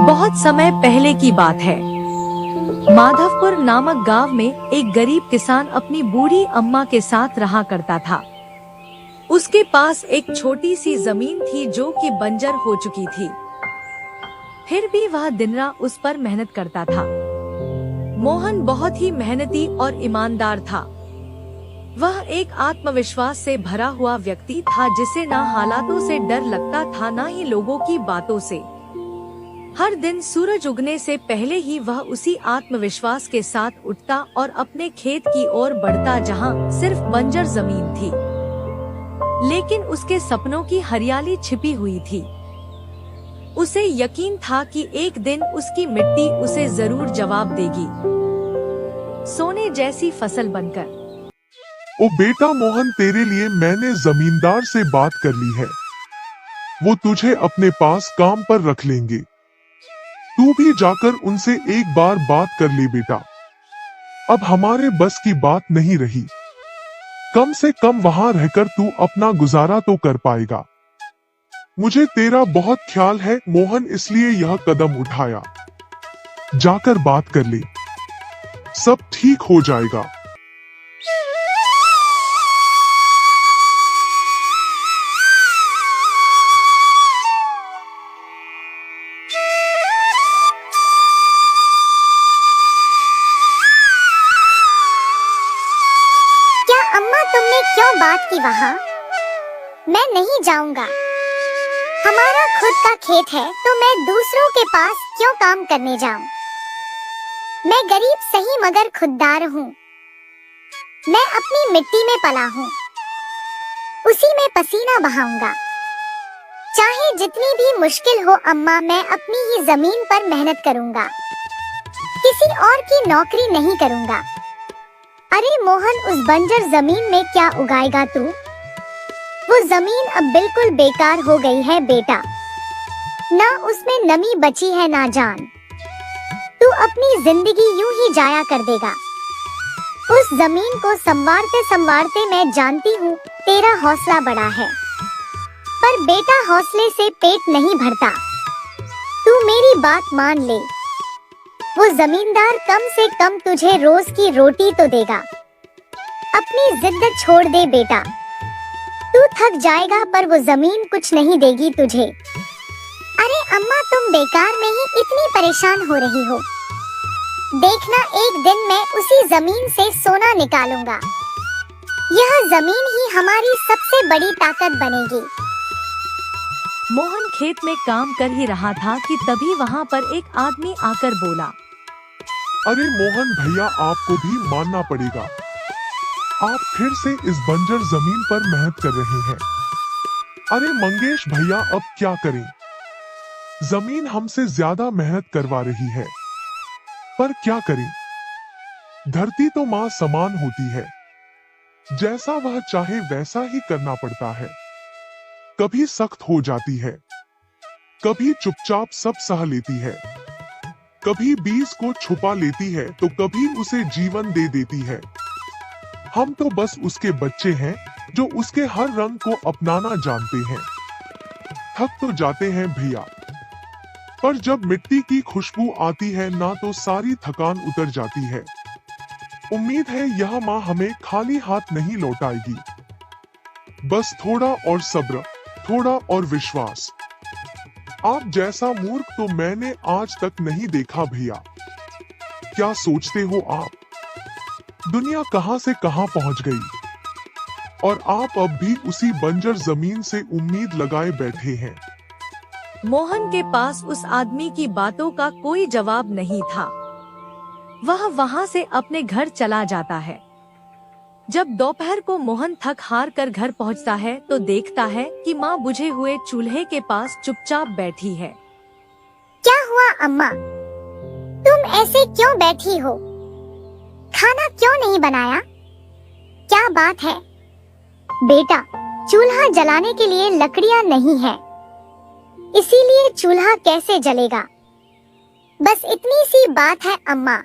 बहुत समय पहले की बात है। माधवपुर नामक गांव में एक गरीब किसान अपनी बूढ़ी अम्मा के साथ रहा करता था। उसके पास एक छोटी सी जमीन थी जो कि बंजर हो चुकी थी। फिर भी वह दिन रात उस पर मेहनत करता था। मोहन बहुत ही मेहनती और ईमानदार था। वह एक आत्मविश्वास से भरा हुआ व्यक्ति था जिसे ना हालातों से डर लगता था ना ही लोगों की बातों से। हर दिन सूरज उगने से पहले ही वह उसी आत्मविश्वास के साथ उठता और अपने खेत की ओर बढ़ता जहां सिर्फ बंजर जमीन थी, लेकिन उसके सपनों की हरियाली छिपी हुई थी। उसे यकीन था कि एक दिन उसकी मिट्टी उसे जरूर जवाब देगी, सोने जैसी फसल बनकर। ओ बेटा मोहन, तेरे लिए मैंने जमींदार से बात कर ली है। वो तुझे अपने पास काम पर रख लेंगे। तू भी जाकर उनसे एक बार बात कर ले बेटा। अब हमारे बस की बात नहीं रही। कम से कम वहां रहकर तू अपना गुजारा तो कर पाएगा। मुझे तेरा बहुत ख्याल है मोहन, इसलिए यह कदम उठाया। जाकर बात कर ले, सब ठीक हो जाएगा। अम्मा, तुमने क्यों बात की वहाँ? मैं नहीं जाऊंगा। हमारा खुद का खेत है तो मैं दूसरों के पास क्यों काम करने जाऊं? मैं गरीब सही मगर खुददार हूँ। मैं अपनी मिट्टी में पला हूँ, उसी में पसीना बहाऊंगा। चाहे जितनी भी मुश्किल हो अम्मा, मैं अपनी ही जमीन पर मेहनत करूंगा। किसी और की नौकरी नहीं करूंगा। अरे मोहन, उस बंजर जमीन में क्या उगाएगा तू? वो जमीन अब बिल्कुल बेकार हो गई है बेटा। ना उसमें नमी बची है ना जान। तू अपनी जिंदगी यूं ही जाया कर देगा। उस जमीन को संवारते संवारते मैं जानती हूँ तेरा हौसला बड़ा है, पर बेटा हौसले से पेट नहीं भरता। तू मेरी बात मान ले। वो जमींदार कम से कम तुझे रोज की रोटी तो देगा। अपनी जिद छोड़ दे बेटा। तू थक जाएगा पर वो जमीन कुछ नहीं देगी तुझे। अरे अम्मा, तुम बेकार में ही इतनी परेशान हो रही हो। देखना, एक दिन मैं उसी जमीन से सोना निकालूंगा। यह जमीन ही हमारी सबसे बड़ी ताकत बनेगी। मोहन खेत में काम कर ही रहा था कि तभी वहाँ पर एक आदमी आकर बोला, अरे मोहन भैया, आपको भी मानना पड़ेगा। आप फिर से इस बंजर जमीन पर मेहनत कर रहे हैं। अरे मंगेश भैया, अब क्या करें? जमीन हमसे ज्यादा मेहनत करवा रही है, पर क्या करें? धरती तो माँ समान होती है, जैसा वह चाहे वैसा ही करना पड़ता है। कभी सख्त हो जाती है, कभी चुपचाप सब सह लेती है, कभी बीज को छुपा लेती है तो कभी उसे जीवन दे देती है। हम तो बस उसके बच्चे हैं जो उसके हर रंग को अपनाना जानते हैं। थक तो जाते हैं भैया, पर जब मिट्टी की खुशबू आती है ना तो सारी थकान उतर जाती है। उम्मीद है यह माँ हमें खाली हाथ नहीं लौटाएगी। बस थोड़ा और सब्र, थोड़ा और विश्वास। आप जैसा मूर्ख तो मैंने आज तक नहीं देखा भैया। क्या सोचते हो आप? दुनिया कहां से कहां पहुंच गई और आप अब भी उसी बंजर जमीन से उम्मीद लगाए बैठे हैं। मोहन के पास उस आदमी की बातों का कोई जवाब नहीं था। वह वहां से अपने घर चला जाता है। जब दोपहर को मोहन थक हार कर घर पहुंचता है तो देखता है कि माँ बुझे हुए चूल्हे के पास चुपचाप बैठी है। क्या हुआ अम्मा? तुम ऐसे क्यों बैठी हो? खाना क्यों नहीं बनाया? क्या बात है? बेटा, चूल्हा जलाने के लिए लकड़ियाँ नहीं है, इसीलिए चूल्हा कैसे जलेगा? बस इतनी सी बात है अम्मा।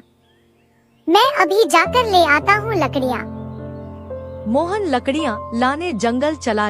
मैं अभी जाकर ले आता हूँ लकड़ियाँ। मोहन लकड़ियाँ लाने जंगल चला